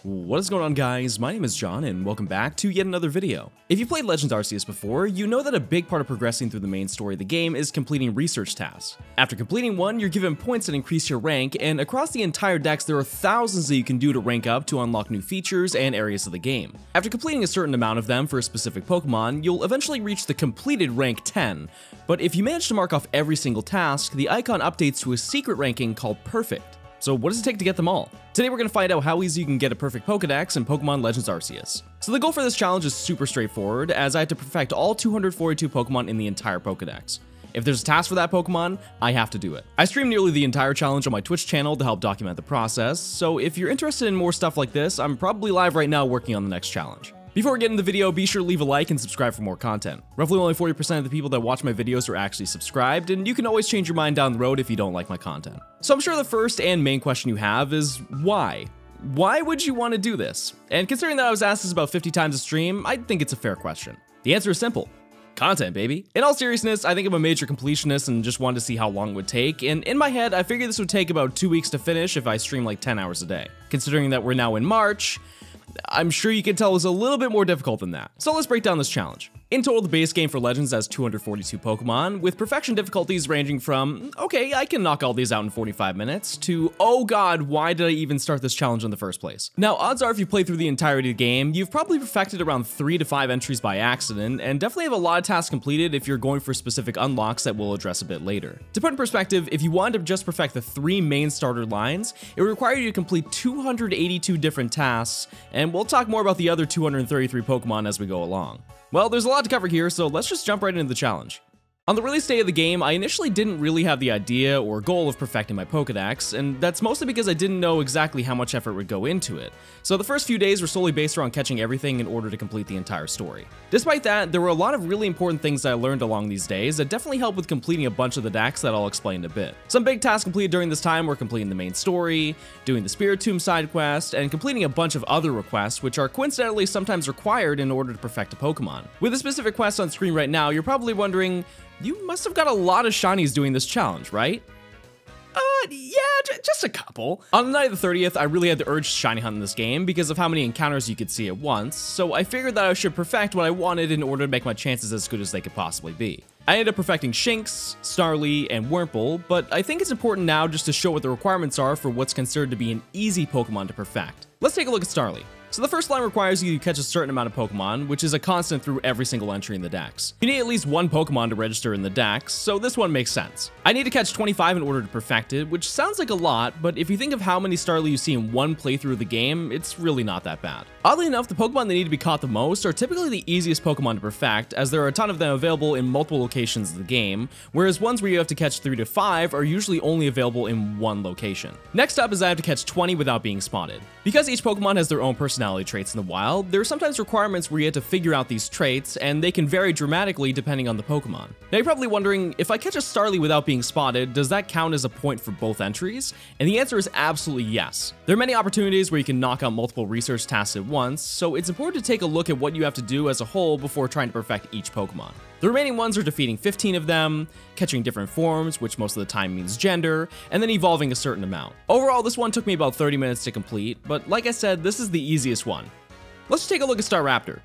What is going on, guys? My name is John and welcome back to yet another video. If you played Legends Arceus before, you know that a big part of progressing through the main story of the game is completing research tasks. After completing one, you're given points that increase your rank, and across the entire dex there are thousands that you can do to rank up to unlock new features and areas of the game. After completing a certain amount of them for a specific Pokemon, you'll eventually reach the completed rank 10, but if you manage to mark off every single task, the icon updates to a secret ranking called Perfect. So what does it take to get them all? Today we're going to find out how easy you can get a perfect Pokedex in Pokemon Legends Arceus. So the goal for this challenge is super straightforward, as I have to perfect all 242 Pokemon in the entire Pokedex. If there's a task for that Pokemon, I have to do it. I stream nearly the entire challenge on my Twitch channel to help document the process, so if you're interested in more stuff like this, I'm probably live right now working on the next challenge. Before we get into the video, be sure to leave a like and subscribe for more content. Roughly only 40% of the people that watch my videos are actually subscribed, and you can always change your mind down the road if you don't like my content. So I'm sure the first and main question you have is why? Why would you want to do this? And considering that I was asked this about 50 times a stream, I think it's a fair question. The answer is simple. Content, baby. In all seriousness, I think I'm a major completionist and just wanted to see how long it would take, and in my head, I figured this would take about 2 weeks to finish if I stream like 10 hours a day. Considering that we're now in March, I'm sure you can tell it's a little bit more difficult than that. So let's break down this challenge. In total, the base game for Legends has 242 Pokemon, with perfection difficulties ranging from, okay, I can knock all these out in 45 minutes, to, oh god, why did I even start this challenge in the first place? Now, odds are if you play through the entirety of the game, you've probably perfected around 3 to 5 entries by accident, and definitely have a lot of tasks completed if you're going for specific unlocks that we'll address a bit later. To put in perspective, if you wanted to just perfect the 3 main starter lines, it would require you to complete 282 different tasks, and we'll talk more about the other 233 Pokemon as we go along. Well, there's a lot to cover here, so let's just jump right into the challenge. On the release day of the game, I initially didn't really have the idea or goal of perfecting my Pokedex, and that's mostly because I didn't know exactly how much effort would go into it. So the first few days were solely based around catching everything in order to complete the entire story. Despite that, there were a lot of really important things that I learned along these days that definitely helped with completing a bunch of the decks that I'll explain in a bit. Some big tasks completed during this time were completing the main story, doing the Spiritomb side quest, and completing a bunch of other requests which are coincidentally sometimes required in order to perfect a Pokemon. With a specific quest on screen right now, you're probably wondering, you must have got a lot of shinies doing this challenge, right? Yeah, just a couple. On the night of the 30th, I really had the urge to shiny hunt in this game because of how many encounters you could see at once, so I figured that I should perfect what I wanted in order to make my chances as good as they could possibly be. I ended up perfecting Shinx, Starly, and Wurmple, but I think it's important now just to show what the requirements are for what's considered to be an easy Pokemon to perfect. Let's take a look at Starly. So the first line requires you to catch a certain amount of Pokemon, which is a constant through every single entry in the dex. You need at least one Pokemon to register in the dex, so this one makes sense. I need to catch 25 in order to perfect it, which sounds like a lot, but if you think of how many Starly you see in one playthrough of the game, it's really not that bad. Oddly enough, the Pokemon that need to be caught the most are typically the easiest Pokemon to perfect, as there are a ton of them available in multiple locations of the game, whereas ones where you have to catch 3 to 5 are usually only available in one location. Next up is I have to catch 20 without being spotted. Because each Pokemon has their own personality traits in the wild, there are sometimes requirements where you have to figure out these traits, and they can vary dramatically depending on the Pokemon. Now you're probably wondering, if I catch a Starly without being spotted, does that count as a point for both entries? And the answer is absolutely yes. There are many opportunities where you can knock out multiple research tasks at once, so it's important to take a look at what you have to do as a whole before trying to perfect each Pokemon. The remaining ones are defeating 15 of them, catching different forms, which most of the time means gender, and then evolving a certain amount. Overall, this one took me about 30 minutes to complete, but like I said, this is the easiest one. Let's take a look at Staraptor.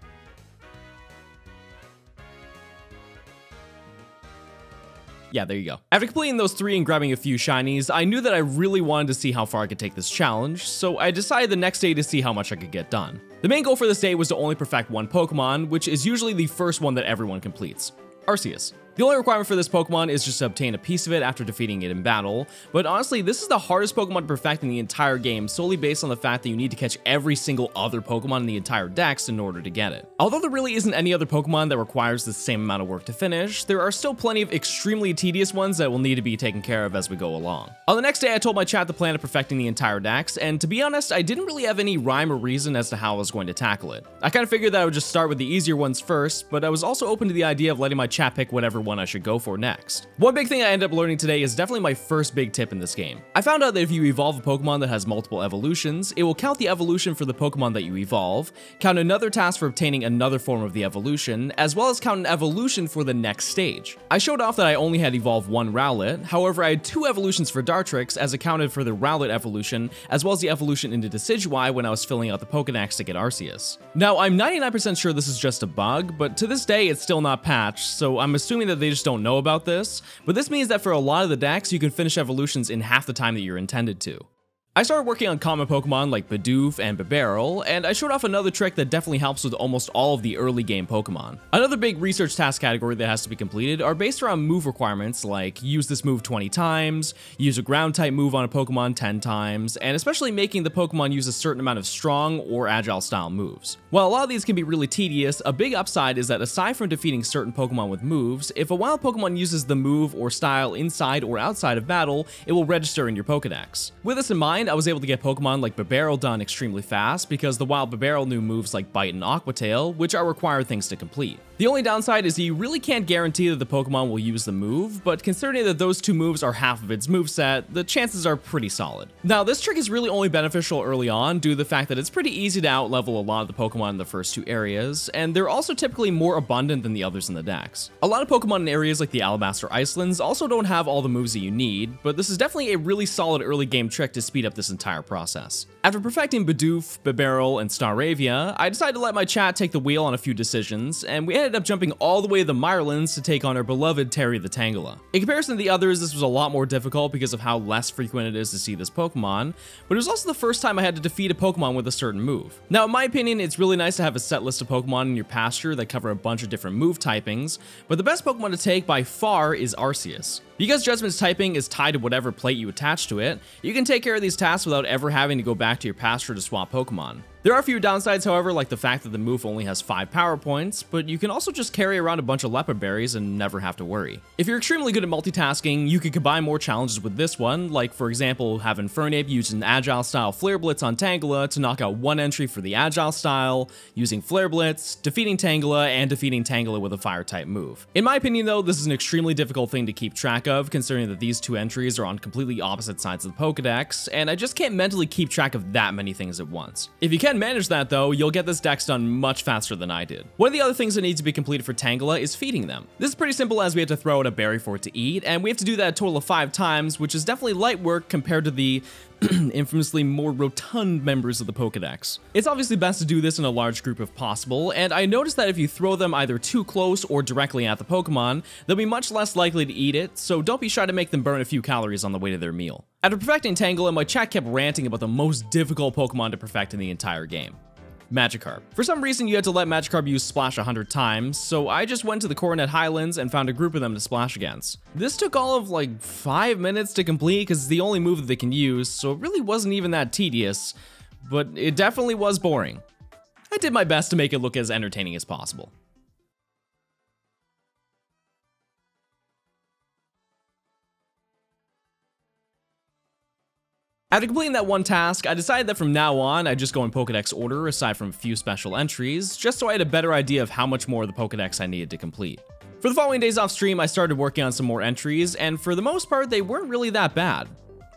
Yeah, there you go. After completing those 3 and grabbing a few shinies, I knew that I really wanted to see how far I could take this challenge, so I decided the next day to see how much I could get done. The main goal for this day was to only perfect one Pokemon, which is usually the first one that everyone completes, Arceus. The only requirement for this Pokemon is just to obtain a piece of it after defeating it in battle, but honestly, this is the hardest Pokemon to perfect in the entire game, solely based on the fact that you need to catch every single other Pokemon in the entire dex in order to get it. Although there really isn't any other Pokemon that requires the same amount of work to finish, there are still plenty of extremely tedious ones that will need to be taken care of as we go along. On the next day, I told my chat the plan of perfecting the entire dex, and to be honest, I didn't really have any rhyme or reason as to how I was going to tackle it. I kind of figured that I would just start with the easier ones first, but I was also open to the idea of letting my chat pick whatever one I should go for next. One big thing I ended up learning today is definitely my first big tip in this game. I found out that if you evolve a Pokemon that has multiple evolutions, it will count the evolution for the Pokemon that you evolve, count another task for obtaining another form of the evolution, as well as count an evolution for the next stage. I showed off that I only had evolved one Rowlet, however I had 2 evolutions for Dartrix as accounted for the Rowlet evolution, as well as the evolution into Decidueye when I was filling out the Pokedex to get Arceus. Now, I'm 99% sure this is just a bug, but to this day it's still not patched, so I'm assuming that they just don't know about this, but this means that for a lot of the decks, you can finish evolutions in half the time that you're intended to. I started working on common Pokemon like Bidoof and Bibarel, and I showed off another trick that definitely helps with almost all of the early game Pokemon. Another big research task category that has to be completed are based around move requirements like use this move 20 times, use a ground type move on a Pokemon 10 times, and especially making the Pokemon use a certain amount of strong or agile style moves. While a lot of these can be really tedious, a big upside is that aside from defeating certain Pokemon with moves, if a wild Pokemon uses the move or style inside or outside of battle, it will register in your Pokedex. With this in mind, I was able to get Pokemon like Bibarel done extremely fast because the wild Bibarel knew moves like Bite and Aqua Tail, which are required things to complete. The only downside is you really can't guarantee that the Pokemon will use the move, but considering that those 2 moves are half of its moveset, the chances are pretty solid. Now, this trick is really only beneficial early on due to the fact that it's pretty easy to outlevel a lot of the Pokemon in the first 2 areas, and they're also typically more abundant than the others in the decks. A lot of Pokemon in areas like the Alabaster Icelands also don't have all the moves that you need, but this is definitely a really solid early game trick to speed up this entire process. After perfecting Bidoof, Bibarel, and Staravia, I decided to let my chat take the wheel on a few decisions, and we ended up jumping all the way to the Mirelands to take on our beloved Terry the Tangela. In comparison to the others, this was a lot more difficult because of how less frequent it is to see this Pokemon, but it was also the first time I had to defeat a Pokemon with a certain move. Now, in my opinion, it's really nice to have a set list of Pokemon in your pasture that cover a bunch of different move typings, but the best Pokemon to take by far is Arceus. Because Judgment's typing is tied to whatever plate you attach to it, you can take care of these tasks without ever having to go back to your pasture to swap Pokemon. There are a few downsides, however, like the fact that the move only has 5 power points, but you can also just carry around a bunch of leopard berries and never have to worry. If you're extremely good at multitasking, you can combine more challenges with this one, like for example, have Infernape use an Agile style Flare Blitz on Tangela to knock out 1 entry for the Agile style, using Flare Blitz, defeating Tangela, and defeating Tangela with a Fire type move. In my opinion though, this is an extremely difficult thing to keep track of, considering that these 2 entries are on completely opposite sides of the Pokedex, and I just can't mentally keep track of that many things at once. If you can manage that though, you'll get this dex done much faster than I did. One of the other things that needs to be completed for Tangela is feeding them. This is pretty simple as we have to throw out a berry for it to eat, and we have to do that a total of 5 times, which is definitely light work compared to the infamously more rotund members of the Pokedex. It's obviously best to do this in a large group if possible, and I noticed that if you throw them either too close or directly at the Pokemon, they'll be much less likely to eat it, so don't be shy to make them burn a few calories on the way to their meal. After perfecting Tangela, my chat kept ranting about the most difficult Pokemon to perfect in the entire game. Magikarp. For some reason, you had to let Magikarp use Splash 100 times, so I just went to the Coronet Highlands and found a group of them to splash against. This took all of like 5 minutes to complete because it's the only move that they can use, so it really wasn't even that tedious, but it definitely was boring. I did my best to make it look as entertaining as possible. After completing that one task, I decided that from now on, I'd just go in Pokedex order aside from a few special entries, just so I had a better idea of how much more of the Pokedex I needed to complete. For the following days off stream, I started working on some more entries, and for the most part, they weren't really that bad.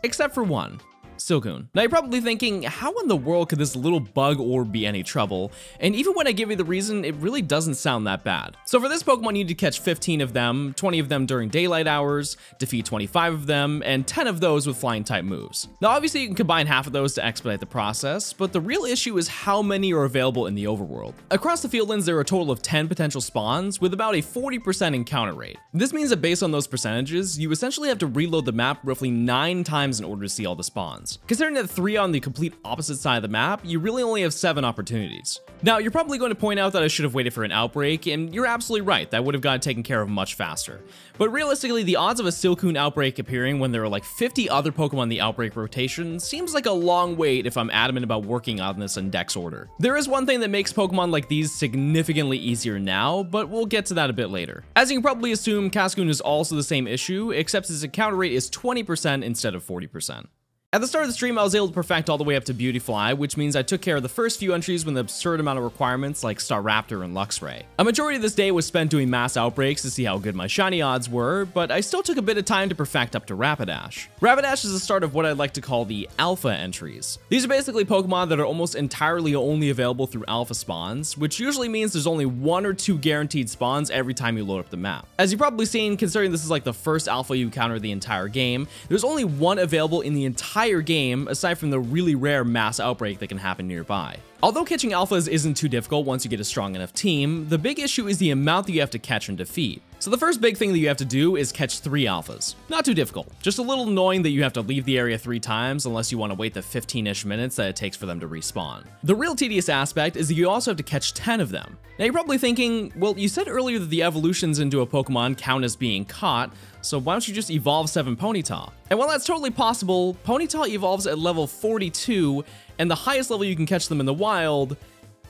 Except for one. Silcoon. Now you're probably thinking, how in the world could this little bug orb be any trouble? And even when I give you the reason, it really doesn't sound that bad. So for this Pokemon, you need to catch 15 of them, 20 of them during daylight hours, defeat 25 of them, and 10 of those with flying type moves. Now obviously you can combine half of those to expedite the process, but the real issue is how many are available in the overworld. Across the Fieldlands, there are a total of 10 potential spawns with about a 40% encounter rate. This means that based on those percentages, you essentially have to reload the map roughly 9 times in order to see all the spawns. Considering that 3 are on the complete opposite side of the map, you really only have 7 opportunities. Now, you're probably going to point out that I should have waited for an outbreak, and you're absolutely right, that would have gotten taken care of much faster. But realistically, the odds of a Silcoon outbreak appearing when there are like 50 other Pokemon in the outbreak rotation seems like a long wait if I'm adamant about working on this in Dex order. There is one thing that makes Pokemon like these significantly easier now, but we'll get to that a bit later. As you can probably assume, Cascoon is also the same issue, except its encounter rate is 20% instead of 40%. At the start of the stream, I was able to perfect all the way up to Beautifly, which means I took care of the first few entries with an absurd amount of requirements like Staraptor and Luxray. A majority of this day was spent doing mass outbreaks to see how good my shiny odds were, but I still took a bit of time to perfect up to Rapidash. Rapidash is the start of what I'd like to call the alpha entries. These are basically Pokemon that are almost entirely only available through alpha spawns, which usually means there's only 1 or 2 guaranteed spawns every time you load up the map. As you've probably seen, considering this is like the first alpha you encounter the entire game, there's only 1 available in the entire game, aside from the really rare mass outbreak that can happen nearby. Although catching alphas isn't too difficult once you get a strong enough team, the big issue is the amount that you have to catch and defeat. So the first big thing that you have to do is catch 3 alphas. Not too difficult, just a little annoying that you have to leave the area 3 times unless you want to wait the 15-ish minutes that it takes for them to respawn. The real tedious aspect is that you also have to catch 10 of them. Now you're probably thinking, well, you said earlier that the evolutions into a Pokemon count as being caught, so why don't you just evolve 7 Ponyta? And while that's totally possible, Ponyta evolves at level 42, and the highest level you can catch them in the wild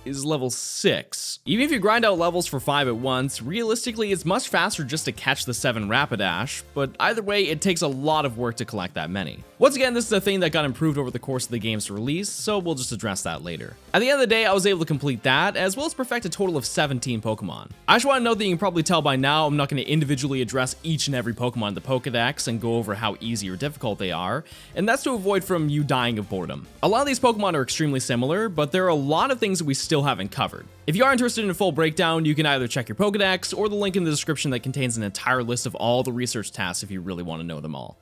is level 6. Even if you grind out levels for 5 at once, realistically it's much faster just to catch the 7 Rapidash, but either way it takes a lot of work to collect that many. Once again, this is a thing that got improved over the course of the game's release, so we'll just address that later. At the end of the day, I was able to complete that, as well as perfect a total of 17 Pokemon. I just want to note that you can probably tell by now I'm not going to individually address each and every Pokemon in the Pokedex and go over how easy or difficult they are, and that's to avoid from you dying of boredom. A lot of these Pokemon are extremely similar, but there are a lot of things that we still haven't covered. If you are interested in a full breakdown, you can either check your Pokedex or the link in the description that contains an entire list of all the research tasks if you really want to know them all.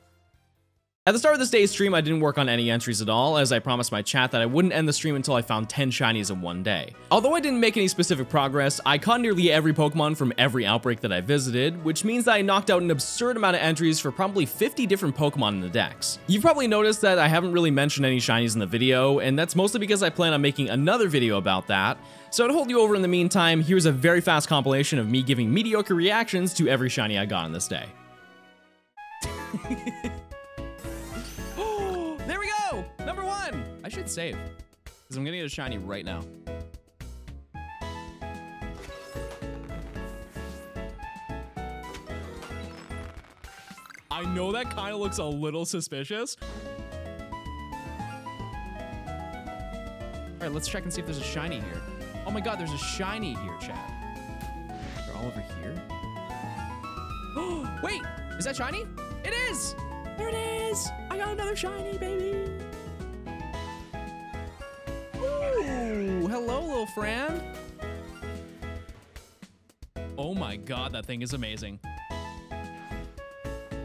At the start of this day's stream, I didn't work on any entries at all, as I promised my chat that I wouldn't end the stream until I found 10 shinies in one day. Although I didn't make any specific progress, I caught nearly every Pokemon from every outbreak that I visited, which means that I knocked out an absurd amount of entries for probably 50 different Pokemon in the dex. You've probably noticed that I haven't really mentioned any shinies in the video, and that's mostly because I plan on making another video about that. So to hold you over in the meantime, here's a very fast compilation of me giving mediocre reactions to every shiny I got on this day. There we go! Number 1! I should save, because I'm gonna get a shiny right now. I know that kind of looks a little suspicious. All right, let's check and see if there's a shiny here. Oh my god, there's a shiny here, chat. They're all over here. Oh, wait, is that shiny? It is! There it is! I got another shiny, baby! Ooh, hello, little friend. Oh my god, that thing is amazing.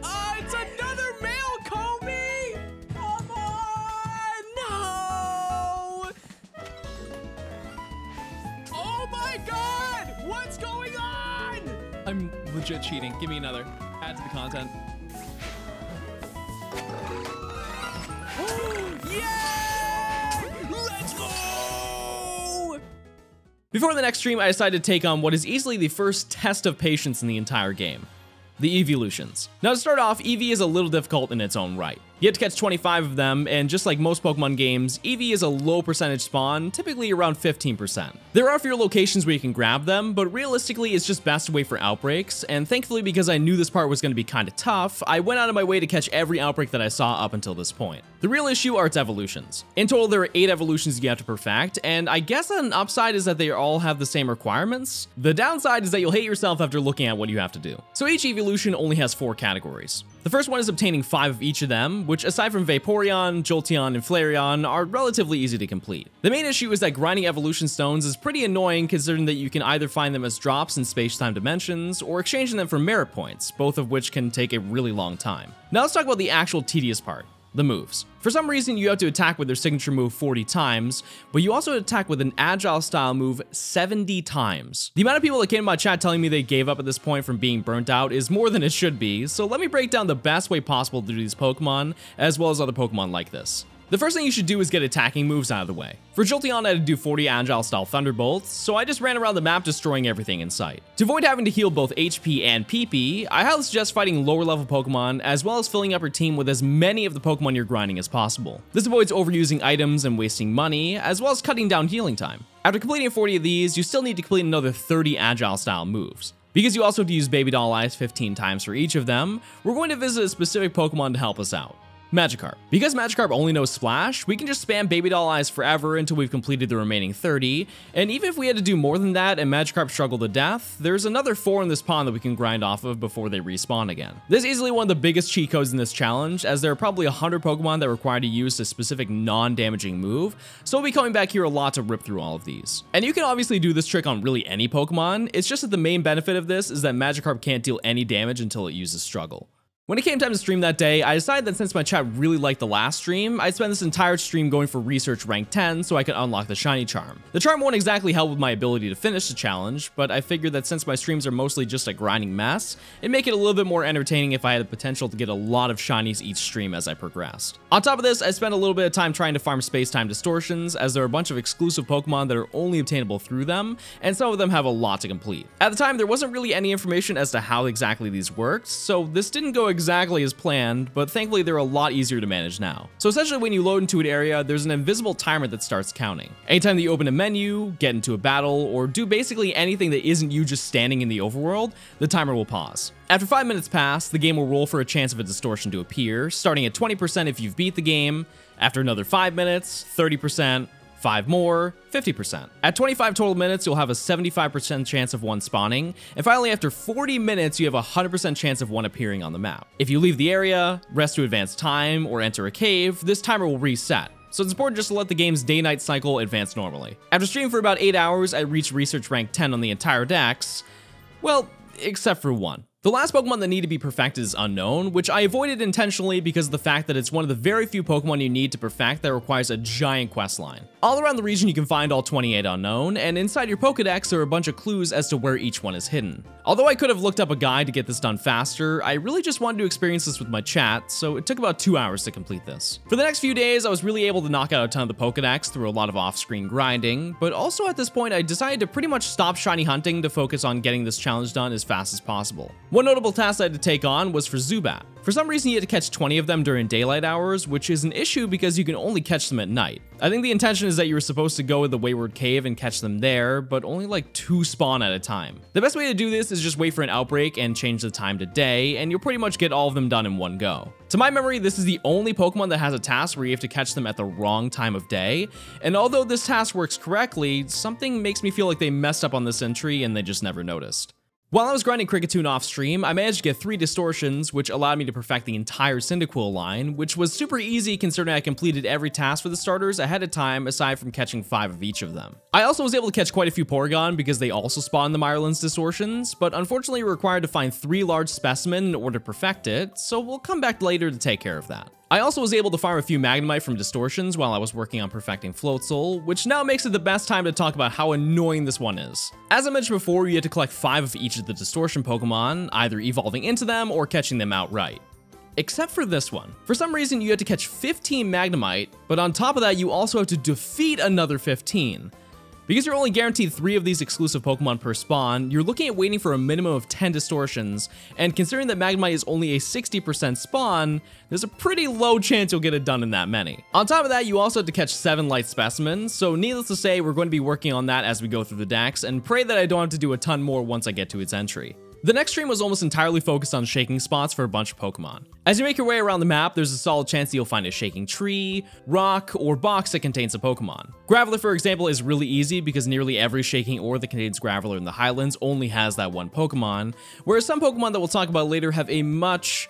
Oh, it's another male Comey! Come on! No! Oh my god! What's going on? I'm legit cheating. Give me another. Add to the content. Yeah! Let's go! Before the next stream, I decided to take on what is easily the first test of patience in the entire game. The Eeveelutions. Now to start off, Eevee is a little difficult in its own right. You have to catch 25 of them, and just like most Pokemon games, Eevee is a low percentage spawn, typically around 15%. There are a few locations where you can grab them, but realistically it's just best to wait for outbreaks, and thankfully because I knew this part was going to be kinda tough, I went out of my way to catch every outbreak that I saw up until this point. The real issue are its evolutions. In total there are 8 evolutions you have to perfect, and I guess an upside is that they all have the same requirements. The downside is that you'll hate yourself after looking at what you have to do. So each evolution only has 4 categories. The first one is obtaining 5 of each of them, which aside from Vaporeon, Jolteon, and Flareon are relatively easy to complete. The main issue is that grinding evolution stones is pretty annoying considering that you can either find them as drops in space-time dimensions or exchanging them for merit points, both of which can take a really long time. Now let's talk about the actual tedious part. The moves. For some reason, you have to attack with their signature move 40 times, but you also attack with an agile style move 70 times. The amount of people that came in my chat telling me they gave up at this point from being burnt out is more than it should be, so let me break down the best way possible to do these Pokemon, as well as other Pokemon like this. The first thing you should do is get attacking moves out of the way. For Jolteon, I had to do 40 Agile style Thunderbolts, so I just ran around the map destroying everything in sight. To avoid having to heal both HP and PP, I highly suggest fighting lower level Pokemon, as well as filling up your team with as many of the Pokemon you're grinding as possible. This avoids overusing items and wasting money, as well as cutting down healing time. After completing 40 of these, you still need to complete another 30 Agile style moves. Because you also have to use Baby Doll Eyes 15 times for each of them, we're going to visit a specific Pokemon to help us out. Magikarp. Because Magikarp only knows Splash, we can just spam Baby Doll Eyes forever until we've completed the remaining 30, and even if we had to do more than that and Magikarp struggle to death, there's another 4 in this pond that we can grind off of before they respawn again. This is easily one of the biggest cheat codes in this challenge, as there are probably 100 Pokemon that require to use a specific non-damaging move, so we'll be coming back here a lot to rip through all of these. And you can obviously do this trick on really any Pokemon, it's just that the main benefit of this is that Magikarp can't deal any damage until it uses Struggle. When it came time to stream that day, I decided that since my chat really liked the last stream, I'd spend this entire stream going for Research rank 10 so I could unlock the Shiny Charm. The charm won't exactly help with my ability to finish the challenge, but I figured that since my streams are mostly just a grinding mess, it'd make it a little bit more entertaining if I had the potential to get a lot of shinies each stream as I progressed. On top of this, I spent a little bit of time trying to farm space-time distortions, as there are a bunch of exclusive Pokemon that are only obtainable through them, and some of them have a lot to complete. At the time, there wasn't really any information as to how exactly these worked, so this didn't go exactly as planned, but thankfully they're a lot easier to manage now. So essentially when you load into an area, there's an invisible timer that starts counting. Anytime that you open a menu, get into a battle, or do basically anything that isn't you just standing in the overworld, the timer will pause. After 5 minutes pass, the game will roll for a chance of a distortion to appear, starting at 20% if you've beat the game, after another 5 minutes, 30%, 5 more, 50%. At 25 total minutes, you'll have a 75% chance of one spawning, and finally after 40 minutes, you have a 100% chance of one appearing on the map. If you leave the area, rest to advance time, or enter a cave, this timer will reset. So it's important just to let the game's day-night cycle advance normally. After streaming for about 8 hours, I reached Research rank 10 on the entire dex, well, except for one. The last Pokemon that need to be perfected is Unknown, which I avoided intentionally because of the fact that it's one of the very few Pokemon you need to perfect that requires a giant quest line. All around the region you can find all 28 Unknown, and inside your Pokedex are a bunch of clues as to where each one is hidden. Although I could have looked up a guide to get this done faster, I really just wanted to experience this with my chat, so it took about 2 hours to complete this. For the next few days, I was really able to knock out a ton of the Pokedex through a lot of off-screen grinding, but also at this point I decided to pretty much stop shiny hunting to focus on getting this challenge done as fast as possible. One notable task I had to take on was for Zubat. For some reason you had to catch 20 of them during daylight hours, which is an issue because you can only catch them at night. I think the intention is that you were supposed to go to the Wayward Cave and catch them there, but only like 2 spawn at a time. The best way to do this is just wait for an outbreak and change the time to day, and you'll pretty much get all of them done in one go. To my memory, this is the only Pokemon that has a task where you have to catch them at the wrong time of day, and although this task works correctly, something makes me feel like they messed up on this entry and they just never noticed. While I was grinding Kricketune off stream, I managed to get 3 distortions, which allowed me to perfect the entire Cyndaquil line, which was super easy considering I completed every task for the starters ahead of time aside from catching 5 of each of them. I also was able to catch quite a few Porygon because they also spawn the Myrlan's distortions, but unfortunately you're required to find 3 large specimens in order to perfect it, so we'll come back later to take care of that. I also was able to farm a few Magnemite from distortions while I was working on perfecting Floatzel, which now makes it the best time to talk about how annoying this one is. As I mentioned before, you had to collect 5 of each of the distortion Pokemon, either evolving into them or catching them outright. Except for this one. For some reason, you had to catch 15 Magnemite, but on top of that, you also have to defeat another 15. Because you're only guaranteed 3 of these exclusive Pokemon per spawn, you're looking at waiting for a minimum of 10 distortions, and considering that Magnemite is only a 60% spawn, there's a pretty low chance you'll get it done in that many. On top of that, you also have to catch 7 light specimens, so needless to say, we're going to be working on that as we go through the dex, and pray that I don't have to do a ton more once I get to its entry. The next stream was almost entirely focused on shaking spots for a bunch of Pokemon. As you make your way around the map, there's a solid chance that you'll find a shaking tree, rock, or box that contains a Pokemon. Graveler, for example, is really easy because nearly every shaking ore that contains Graveler in the Highlands only has that one Pokemon, whereas some Pokemon that we'll talk about later have a much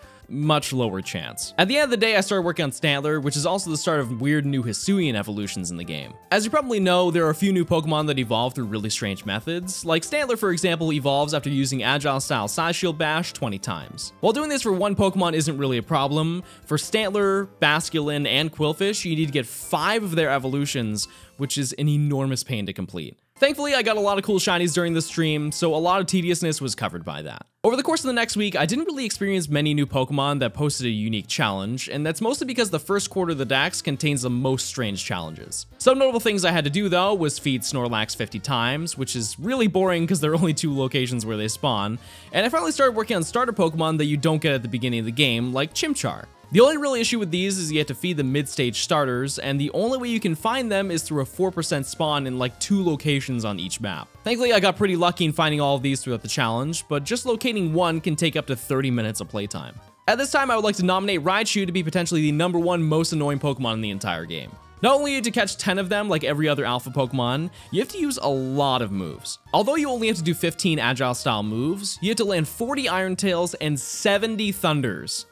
lower chance. At the end of the day, I started working on Stantler, which is also the start of weird new Hisuian evolutions in the game. As you probably know, there are a few new Pokemon that evolve through really strange methods, like Stantler, for example, evolves after using Agile-style Psyshield Bash 20 times. While doing this for one Pokemon isn't really a problem, for Stantler, Basculin, and Quillfish, you need to get 5 of their evolutions, which is an enormous pain to complete. Thankfully, I got a lot of cool shinies during the stream, so a lot of tediousness was covered by that. Over the course of the next week, I didn't really experience many new Pokemon that posted a unique challenge, and that's mostly because the first quarter of the dex contains the most strange challenges. Some notable things I had to do though was feed Snorlax 50 times, which is really boring because there are only 2 locations where they spawn, and I finally started working on starter Pokemon that you don't get at the beginning of the game, like Chimchar. The only real issue with these is you have to feed the mid-stage starters, and the only way you can find them is through a 4% spawn in like 2 locations on each map. Thankfully, I got pretty lucky in finding all of these throughout the challenge, but just locating one can take up to 30 minutes of playtime. At this time, I would like to nominate Raichu to be potentially the #1 most annoying Pokemon in the entire game. Not only to catch 10 of them like every other alpha Pokemon, you have to use a lot of moves. Although you only have to do 15 agile style moves, you have to land 40 Iron Tails and 70 Thunders.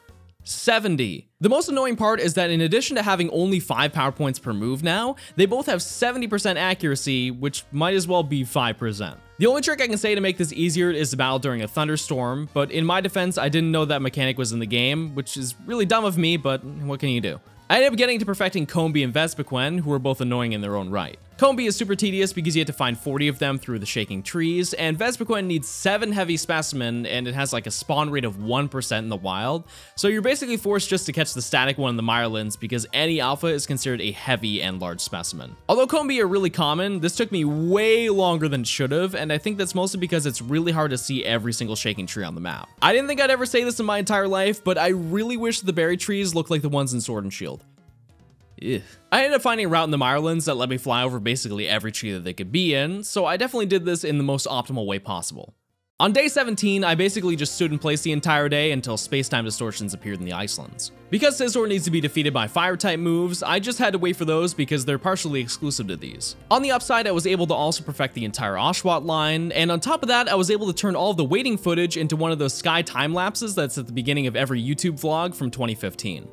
70. The most annoying part is that in addition to having only 5 power points per move now, they both have 70% accuracy, which might as well be 5%. The only trick I can say to make this easier is to battle during a thunderstorm, but in my defense, I didn't know that mechanic was in the game, which is really dumb of me, but what can you do? I ended up getting to perfecting Combee and Vespiquen, who are both annoying in their own right. Combee is super tedious because you have to find 40 of them through the shaking trees, and Vespiquen needs 7 heavy specimen, and it has like a spawn rate of 1% in the wild, so you're basically forced just to catch the static one in the Mirelands because any alpha is considered a heavy and large specimen. Although Combee are really common, this took me way longer than it should have, and I think that's mostly because it's really hard to see every single shaking tree on the map. I didn't think I'd ever say this in my entire life, but I really wish the berry trees looked like the ones in Sword and Shield. Ugh. I ended up finding a route in the Mirelands that let me fly over basically every tree that they could be in, so I definitely did this in the most optimal way possible. On day 17, I basically just stood in place the entire day until space-time distortions appeared in the Icelands. Because Scizor needs to be defeated by fire-type moves, I just had to wait for those because they're partially exclusive to these. On the upside, I was able to also perfect the entire Oshawott line, and on top of that, I was able to turn all of the waiting footage into one of those sky time lapses that's at the beginning of every YouTube vlog from 2015.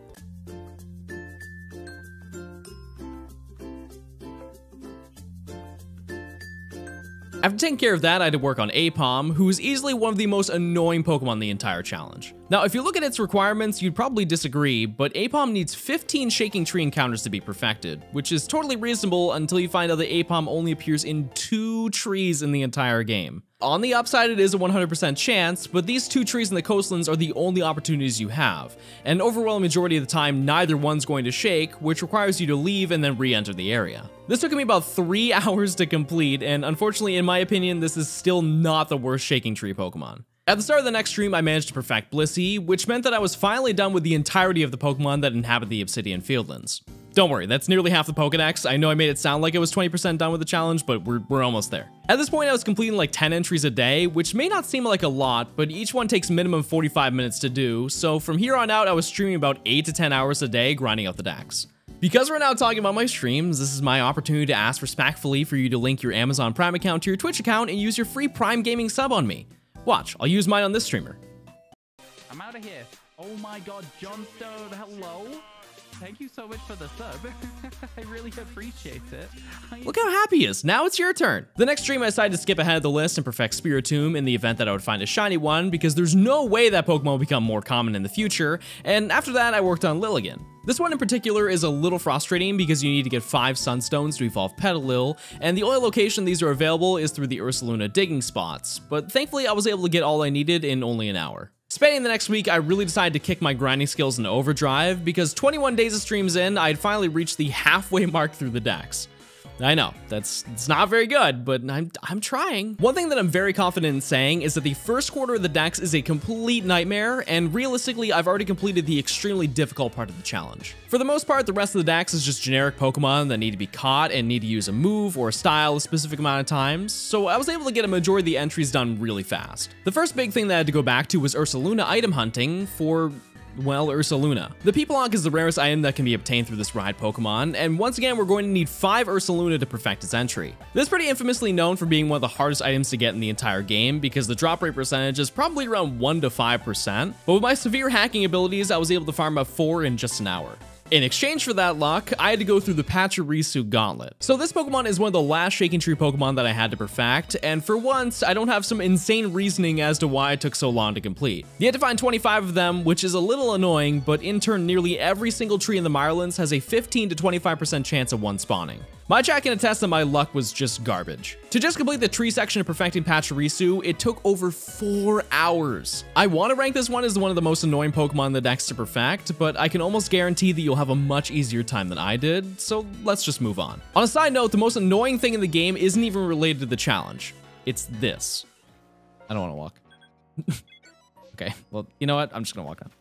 After taking care of that, I had to work on Aipom, who is easily one of the most annoying Pokemon in the entire challenge. Now, if you look at its requirements, you'd probably disagree, but Aipom needs 15 Shaking Tree encounters to be perfected, which is totally reasonable until you find out that Aipom only appears in 2 trees in the entire game. On the upside, it is a 100% chance, but these 2 trees in the coastlands are the only opportunities you have, and an overwhelming majority of the time, neither one's going to shake, which requires you to leave and then re-enter the area. This took me about 3 hours to complete, and unfortunately, in my opinion, this is still not the worst Shaking Tree Pokemon. At the start of the next stream, I managed to perfect Blissey, which meant that I was finally done with the entirety of the Pokemon that inhabit the Obsidian Fieldlands. Don't worry, that's nearly half the Pokedex. I know I made it sound like it was 20% done with the challenge, but we're almost there. At this point, I was completing like 10 entries a day, which may not seem like a lot, but each one takes minimum 45 minutes to do, so from here on out, I was streaming about 8 to 10 hours a day, grinding out the decks. Because we're now talking about my streams, this is my opportunity to ask respectfully for you to link your Amazon Prime account to your Twitch account and use your free Prime Gaming sub on me. Watch, I'll use mine on this streamer. I'm out of here. Oh my god, Johnstone, hello? Thank you so much for the sub. I really appreciate it. Look how happy he is. Now it's your turn. The next stream, I decided to skip ahead of the list and perfect Spiritomb in the event that I would find a shiny one, because there's no way that Pokemon will become more common in the future, and after that, I worked on Lilligant. This one in particular is a little frustrating because you need to get 5 Sunstones to evolve Petalil, and the only location these are available is through the Ursaluna digging spots, but thankfully I was able to get all I needed in only an hour. Spending the next week, I really decided to kick my grinding skills into overdrive because 21 days of streams in, I had finally reached the halfway mark through the decks. I know, it's not very good, but I'm trying. One thing that I'm very confident in saying is that the first quarter of the decks is a complete nightmare, and realistically, I've already completed the extremely difficult part of the challenge. For the most part, the rest of the decks is just generic Pokemon that need to be caught and need to use a move or a style a specific amount of times, so I was able to get a majority of the entries done really fast. The first big thing that I had to go back to was Ursaluna item hunting for, well, Ursaluna. The Peepalonk is the rarest item that can be obtained through this ride Pokemon, and once again, we're going to need 5 Ursaluna to perfect its entry. This is pretty infamously known for being one of the hardest items to get in the entire game because the drop rate percentage is probably around 1 to 5%, but with my severe hacking abilities, I was able to farm up 4 in just an hour. In exchange for that luck, I had to go through the Pachirisu Gauntlet. So this Pokemon is one of the last Shaking Tree Pokemon that I had to perfect, and for once, I don't have some insane reasoning as to why it took so long to complete. You had to find 25 of them, which is a little annoying, but in turn, nearly every single tree in the Mirelands has a 15 to 25% chance of one spawning. My chat can attest that my luck was just garbage. To just complete the tree section of perfecting Pachirisu, it took over 4 hours. I want to rank this one as one of the most annoying Pokemon in the decks to perfect, but I can almost guarantee that you'll have a much easier time than I did, so let's just move on. On a side note, the most annoying thing in the game isn't even related to the challenge. It's this. I don't want to walk. Okay, well, you know what? I'm just gonna walk on.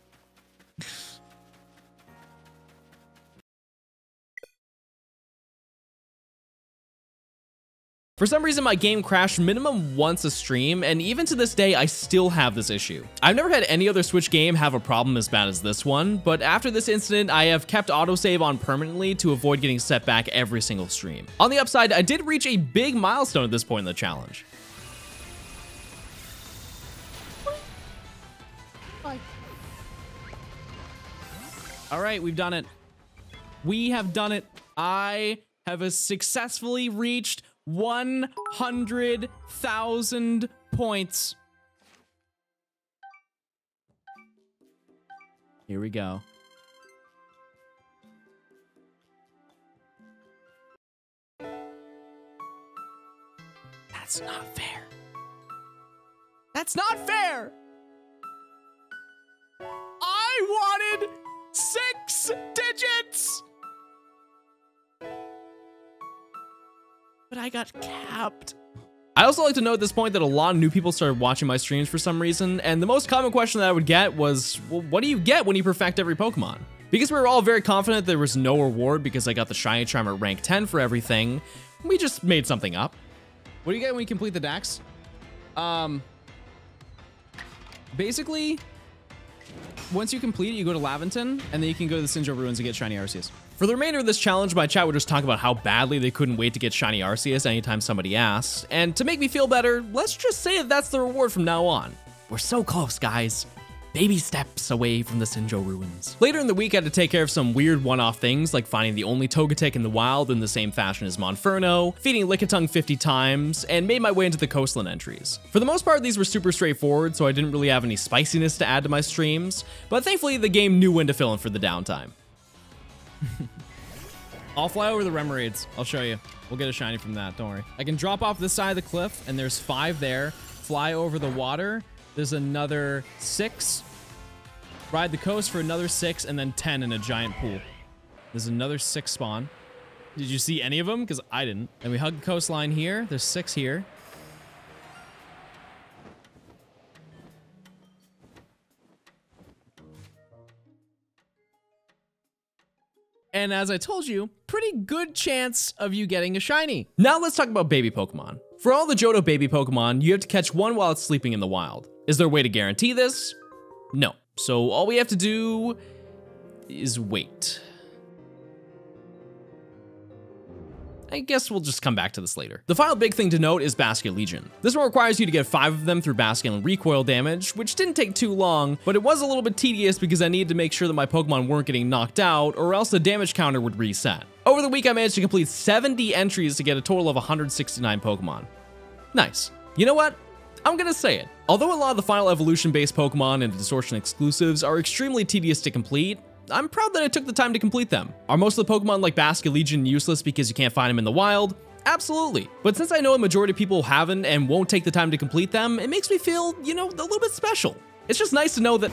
For some reason, my game crashed minimum once a stream, and even to this day, I still have this issue. I've never had any other Switch game have a problem as bad as this one, but after this incident, I have kept autosave on permanently to avoid getting set back every single stream. On the upside, I did reach a big milestone at this point in the challenge. All right, we've done it. We have done it. I have successfully reached 100,000 points. Here we go. That's not fair. That's not fair. I wanted 6 digits. But I got capped. I also like to note at this point that a lot of new people started watching my streams for some reason, and the most common question that I would get was, well, what do you get when you perfect every Pokemon? Because we were all very confident there was no reward because I got the Shiny Charm at rank 10 for everything, we just made something up. What do you get when you complete the Dex? Basically, once you complete it, you go to Laventon, and then you can go to the Sinnoh Ruins and get Shiny Arceus. For the remainder of this challenge, my chat would just talk about how badly they couldn't wait to get Shiny Arceus anytime somebody asked. And to make me feel better, let's just say that that's the reward from now on. We're so close, guys. Baby steps away from the Sinnoh Ruins. Later in the week, I had to take care of some weird one-off things, like finding the only Togetic in the wild in the same fashion as Monferno, feeding Lickitung 50 times, and made my way into the coastline entries. For the most part, these were super straightforward, so I didn't really have any spiciness to add to my streams, but thankfully the game knew when to fill in for the downtime. I'll fly over the Remoraid's. I'll show you. We'll get a shiny from that, don't worry. I can drop off this side of the cliff, and there's 5 there. Fly over the water. There's another 6. Ride the coast for another 6, and then 10 in a giant pool. There's another 6 spawn. Did you see any of them? Because I didn't. And we hug the coastline here. There's 6 here. And as I told you, pretty good chance of you getting a shiny. Now let's talk about baby Pokemon. For all the Johto baby Pokemon, you have to catch one while it's sleeping in the wild. Is there a way to guarantee this? No. So all we have to do is wait. I guess we'll just come back to this later. The final big thing to note is Basculegion. This one requires you to get 5 of them through Basculin and recoil damage, which didn't take too long, but it was a little bit tedious because I needed to make sure that my Pokemon weren't getting knocked out, or else the damage counter would reset. Over the week, I managed to complete 70 entries to get a total of 169 Pokemon. Nice. You know what? I'm gonna say it. Although a lot of the final evolution-based Pokemon and Distortion exclusives are extremely tedious to complete, I'm proud that I took the time to complete them. Are most of the Pokemon like Basculegion useless because you can't find them in the wild? Absolutely. But since I know a majority of people haven't and won't take the time to complete them, it makes me feel, you know, a little bit special. It's just nice to know that...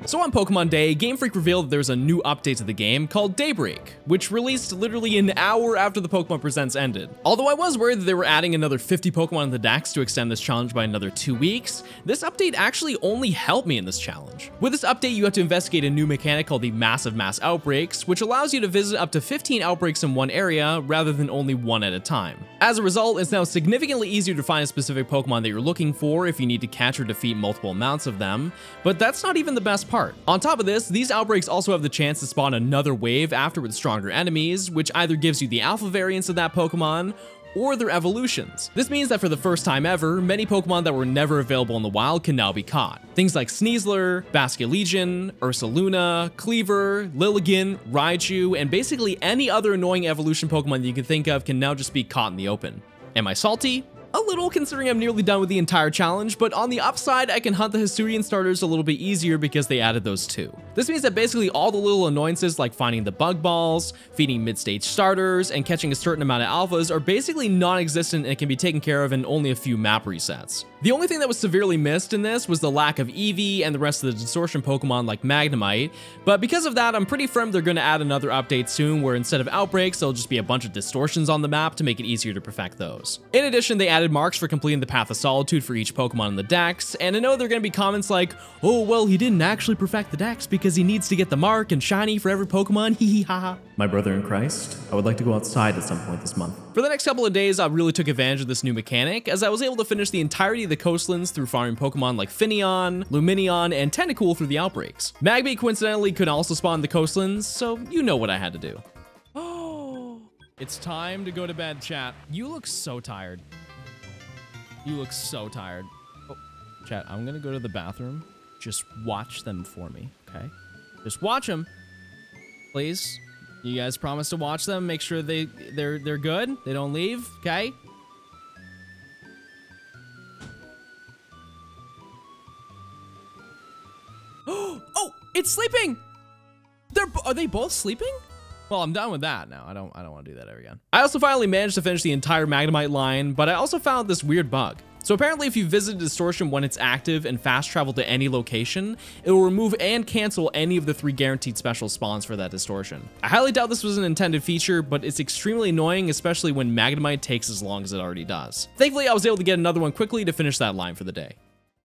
So on Pokemon Day, Game Freak revealed that there's a new update to the game called Daybreak, which released literally an hour after the Pokemon Presents ended. Although I was worried that they were adding another 50 Pokemon in the Dex to extend this challenge by another 2 weeks, this update actually only helped me in this challenge. With this update, you have to investigate a new mechanic called the Massive Mass Outbreaks, which allows you to visit up to 15 outbreaks in one area rather than only 1 at a time. As a result, it's now significantly easier to find a specific Pokemon that you're looking for if you need to catch or defeat multiple amounts of them, but that's not even the best part. On top of this, these outbreaks also have the chance to spawn another wave after with stronger enemies, which either gives you the alpha variants of that Pokemon or their evolutions. This means that for the first time ever, many Pokemon that were never available in the wild can now be caught. Things like Sneasler, Basculegion, Ursaluna, Cleaver, Lilligant, Raichu, and basically any other annoying evolution Pokemon that you can think of can now just be caught in the open. Am I salty? A little, considering I'm nearly done with the entire challenge, but on the upside, I can hunt the Hisuian starters a little bit easier because they added those too. This means that basically all the little annoyances like finding the bug balls, feeding mid-stage starters, and catching a certain amount of alphas are basically non-existent and can be taken care of in only a few map resets. The only thing that was severely missed in this was the lack of Eevee and the rest of the Distortion Pokemon like Magnemite, but because of that, I'm pretty firm they're going to add another update soon where instead of outbreaks, there'll just be a bunch of distortions on the map to make it easier to perfect those. In addition, they added marks for completing the Path of Solitude for each Pokemon in the Dex, and I know there are going to be comments like, oh, well, he didn't actually perfect the Dex because because he needs to get the mark and shiny for every Pokemon, hee hee ha ha. My brother in Christ, I would like to go outside at some point this month. For the next couple of days, I really took advantage of this new mechanic, as I was able to finish the entirety of the coastlands through farming Pokemon like Finneon, Lumineon, and Tentacool through the outbreaks. Magby coincidentally could also spawn in the coastlands, so you know what I had to do. Oh, it's time to go to bed, chat. You look so tired. You look so tired. Oh, chat, I'm gonna go to the bathroom. Just watch them for me, okay? Just watch them, please. You guys promise to watch them, make sure they're good, they don't leave, okay? Oh, it's sleeping. Are they both sleeping? Well, I'm done with that now. I don't want to do that ever again. I also finally managed to finish the entire Magnemite line, but I also found this weird bug. So apparently if you visit Distortion when it's active and fast travel to any location, it will remove and cancel any of the 3 guaranteed special spawns for that Distortion. I highly doubt this was an intended feature, but it's extremely annoying, especially when Magnemite takes as long as it already does. Thankfully, I was able to get another one quickly to finish that line for the day.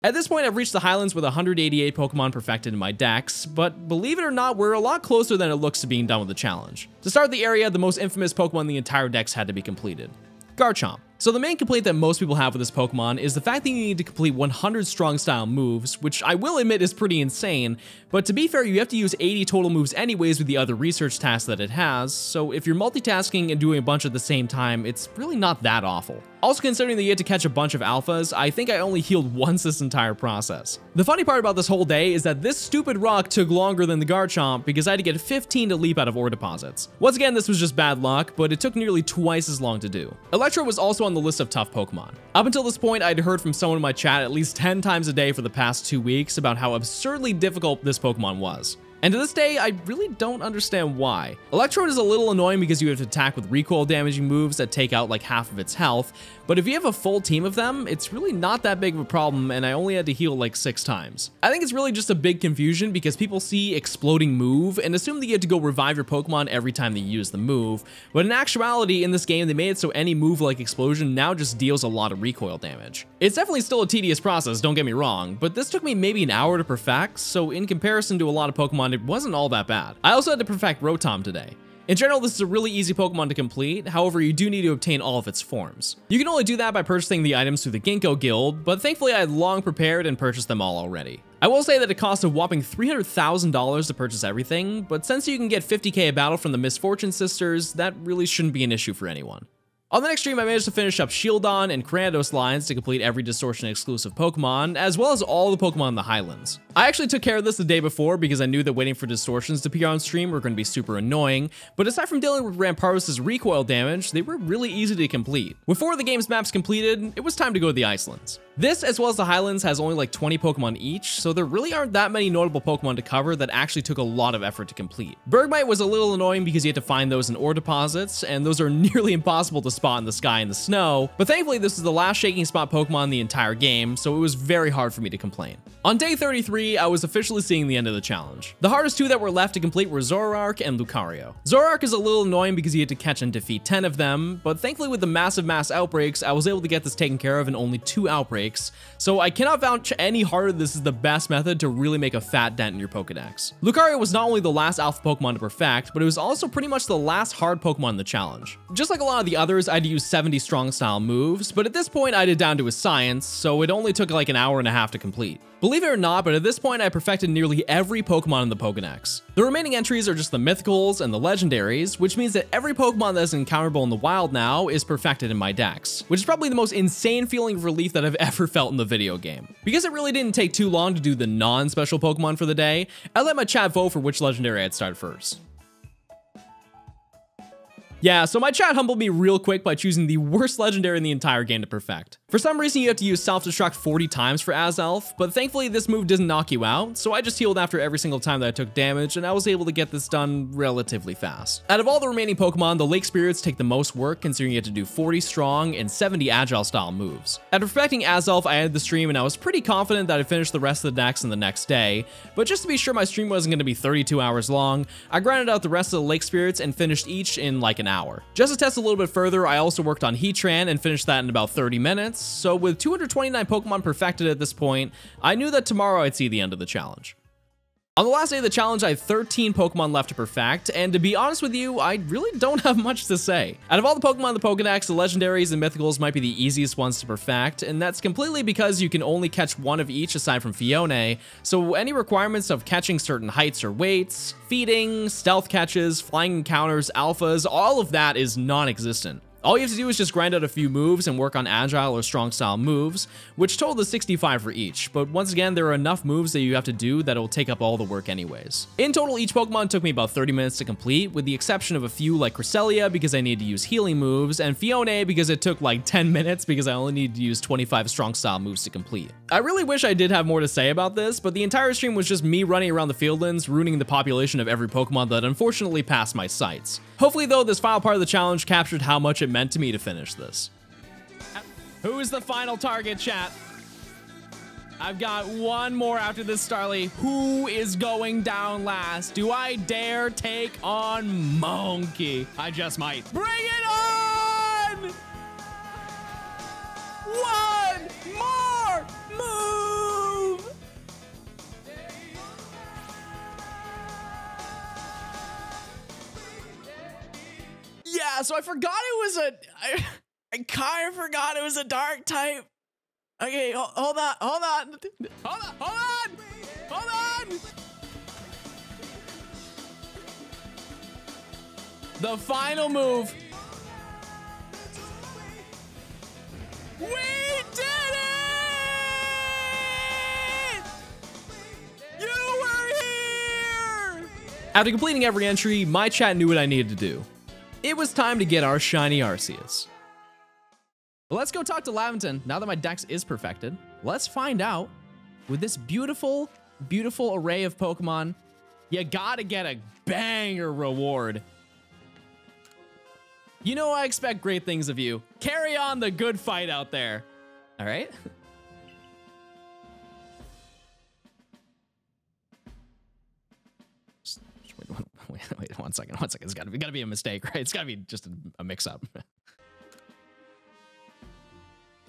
At this point, I've reached the Highlands with 188 Pokemon perfected in my decks, but believe it or not, we're a lot closer than it looks to being done with the challenge. To start the area, the most infamous Pokemon in the entire decks had to be completed. Garchomp. So the main complaint that most people have with this Pokemon is the fact that you need to complete 100 strong style moves, which I will admit is pretty insane, but to be fair, you have to use 80 total moves anyways with the other research tasks that it has, so if you're multitasking and doing a bunch at the same time, it's really not that awful. Also, considering that you had to catch a bunch of alphas, I think I only healed once this entire process. The funny part about this whole day is that this stupid rock took longer than the Garchomp because I had to get 15 to leap out of ore deposits. Once again, this was just bad luck, but it took nearly twice as long to do. Electro was also on the list of tough Pokemon. Up until this point, I'd heard from someone in my chat at least 10 times a day for the past 2 weeks about how absurdly difficult this Pokemon was. And to this day, I really don't understand why. Electrode is a little annoying because you have to attack with recoil damaging moves that take out like half of its health, but if you have a full team of them, it's really not that big of a problem, and I only had to heal like 6 times. I think it's really just a big confusion because people see exploding move and assume that you have to go revive your Pokemon every time they use the move, but in actuality, in this game, they made it so any move like explosion now just deals a lot of recoil damage. It's definitely still a tedious process, don't get me wrong, but this took me maybe an hour to perfect, so in comparison to a lot of Pokemon, it wasn't all that bad. I also had to perfect Rotom today. In general, this is a really easy Pokemon to complete, however, you do need to obtain all of its forms. You can only do that by purchasing the items through the Ginkgo Guild, but thankfully I had long prepared and purchased them all already. I will say that it costs a whopping $300,000 to purchase everything, but since you can get 50k a battle from the Misfortune Sisters, that really shouldn't be an issue for anyone. On the next stream, I managed to finish up Shieldon and Cranidos lines to complete every Distortion exclusive Pokemon, as well as all the Pokemon in the Highlands. I actually took care of this the day before because I knew that waiting for Distortions to appear on stream were going to be super annoying, but aside from dealing with Rampardos' recoil damage, they were really easy to complete. With 4 of the game's maps completed, it was time to go to the Icelands. This, as well as the Highlands, has only like 20 Pokemon each, so there really aren't that many notable Pokemon to cover that actually took a lot of effort to complete. Bergmite was a little annoying because you had to find those in ore deposits, and those are nearly impossible to spot in the sky in the snow, but thankfully this is the last shaking spot Pokemon in the entire game, so it was very hard for me to complain. On day 33, I was officially seeing the end of the challenge. The hardest 2 that were left to complete were Zoroark and Lucario. Zoroark is a little annoying because you had to catch and defeat 10 of them, but thankfully with the massive mass outbreaks, I was able to get this taken care of in only 2 outbreaks, so I cannot vouch any harder this is the best method to really make a fat dent in your Pokedex. Lucario was not only the last alpha Pokemon to perfect, but it was also pretty much the last hard Pokemon in the challenge. Just like a lot of the others, I had to use 70 strong style moves, but at this point I had it down to a science, so it only took like an hour and a half to complete. Believe it or not, but at this point I perfected nearly every Pokemon in the Pokedex. The remaining entries are just the mythicals and the legendaries, which means that every Pokemon that is encounterable in the wild now is perfected in my decks, which is probably the most insane feeling of relief that I've ever felt in the video game. Because it really didn't take too long to do the non-special Pokemon for the day, I let my chat vote for which legendary I'd start first. Yeah, so my chat humbled me real quick by choosing the worst legendary in the entire game to perfect. For some reason, you have to use self-destruct 40 times for Azelf, but thankfully this move doesn't knock you out, so I just healed after every single time that I took damage, and I was able to get this done relatively fast. Out of all the remaining Pokemon, the Lake Spirits take the most work, considering you have to do 40 strong and 70 agile style moves. After perfecting Azelf, I ended the stream, and I was pretty confident that I'd finish the rest of the decks in the next day, but just to be sure my stream wasn't going to be 32 hours long, I grinded out the rest of the Lake Spirits and finished each in like an hour. Just to test a little bit further, I also worked on Heatran and finished that in about 30 minutes, so with 229 Pokemon perfected at this point, I knew that tomorrow I'd see the end of the challenge. On the last day of the challenge, I had 13 Pokemon left to perfect, and to be honest with you, I really don't have much to say. Out of all the Pokemon in the Pokedex, the Legendaries and Mythicals might be the easiest ones to perfect, and that's completely because you can only catch one of each aside from Fione, so any requirements of catching certain heights or weights, feeding, stealth catches, flying encounters, alphas, all of that is non-existent. All you have to do is just grind out a few moves and work on agile or strong style moves, which total is 65 for each, but once again, there are enough moves that you have to do that will take up all the work anyways. In total, each Pokemon took me about 30 minutes to complete, with the exception of a few like Cresselia because I needed to use healing moves, and Fione because it took like 10 minutes because I only needed to use 25 strong style moves to complete. I really wish I did have more to say about this, but the entire stream was just me running around the fieldlands, ruining the population of every Pokemon that unfortunately passed my sights. Hopefully though, this final part of the challenge captured how much it meant to me to finish this. Who is the final target, chat? I've got one more after this, Starly. Who is going down last? Do I dare take on Monkey? I just might. Bring it on! One more move! Yeah, so I forgot it was I kind of forgot it was a dark type. Okay, hold on. The final move. We did it! You were here! After completing every entry, my chat knew what I needed to do. It was time to get our shiny Arceus. Let's go talk to Laventon. Now that my dex is perfected, let's find out with this beautiful, beautiful array of Pokemon, you gotta get a banger reward. You know I expect great things of you. Carry on the good fight out there. All right? Wait, one second. It's gotta be a mistake, right? It's gotta be just a mix-up.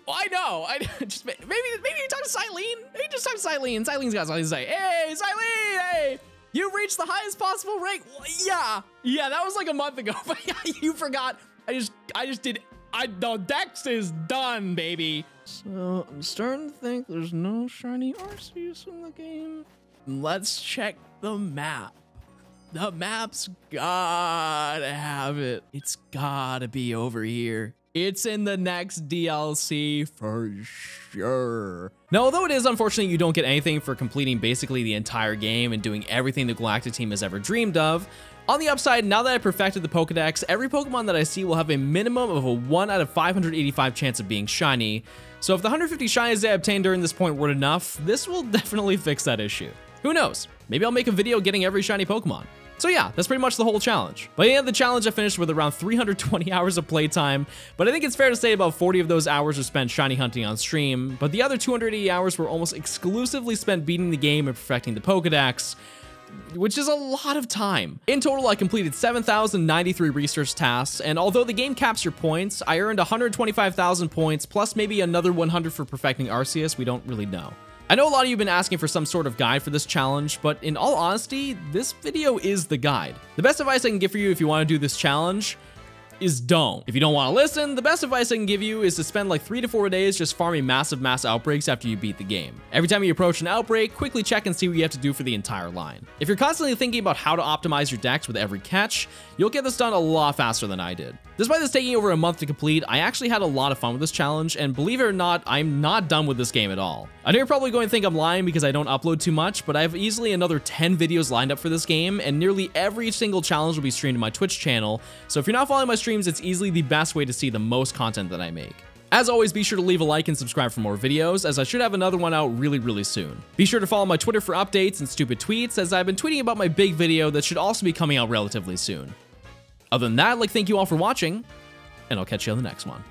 Oh, I know. Just maybe you talk to Silene. Maybe just talk to Silene. Silene's got something to say. Hey, Silene! Hey, you reached the highest possible rank. Yeah, that was like a month ago. But yeah, you forgot. I just did. The dex is done, baby. So I'm starting to think there's no shiny Arceus in the game. Let's check the map. The map's gotta have it. It's gotta be over here. It's in the next DLC for sure. Now, although it is unfortunate you don't get anything for completing basically the entire game and doing everything the Galactic team has ever dreamed of, on the upside, now that I perfected the Pokedex, every Pokemon that I see will have a minimum of a 1 out of 585 chance of being shiny. So if the 150 shinies I obtained during this point weren't enough, this will definitely fix that issue. Who knows? Maybe I'll make a video getting every shiny Pokemon. So yeah, that's pretty much the whole challenge. By the end of the challenge, I finished with around 320 hours of playtime, but I think it's fair to say about 40 of those hours were spent shiny hunting on stream, but the other 280 hours were almost exclusively spent beating the game and perfecting the Pokedex, which is a lot of time. In total, I completed 7,093 research tasks, and although the game caps your points, I earned 125,000 points, plus maybe another 100 for perfecting Arceus, we don't really know. I know a lot of you have been asking for some sort of guide for this challenge, but in all honesty, this video is the guide. The best advice I can give for you if you want to do this challenge is don't. If you don't want to listen, the best advice I can give you is to spend like 3 to 4 days just farming massive mass outbreaks after you beat the game. Every time you approach an outbreak, quickly check and see what you have to do for the entire line. If you're constantly thinking about how to optimize your dex with every catch, you'll get this done a lot faster than I did. Despite this taking over a month to complete, I actually had a lot of fun with this challenge, and believe it or not, I'm not done with this game at all. I know you're probably going to think I'm lying because I don't upload too much, but I have easily another 10 videos lined up for this game, and nearly every single challenge will be streamed to my Twitch channel, so if you're not following my streams, it's easily the best way to see the most content that I make. As always, be sure to leave a like and subscribe for more videos, as I should have another one out really soon. Be sure to follow my Twitter for updates and stupid tweets, as I've been tweeting about my big video that should also be coming out relatively soon. Other than that, thank you all for watching, and I'll catch you on the next one.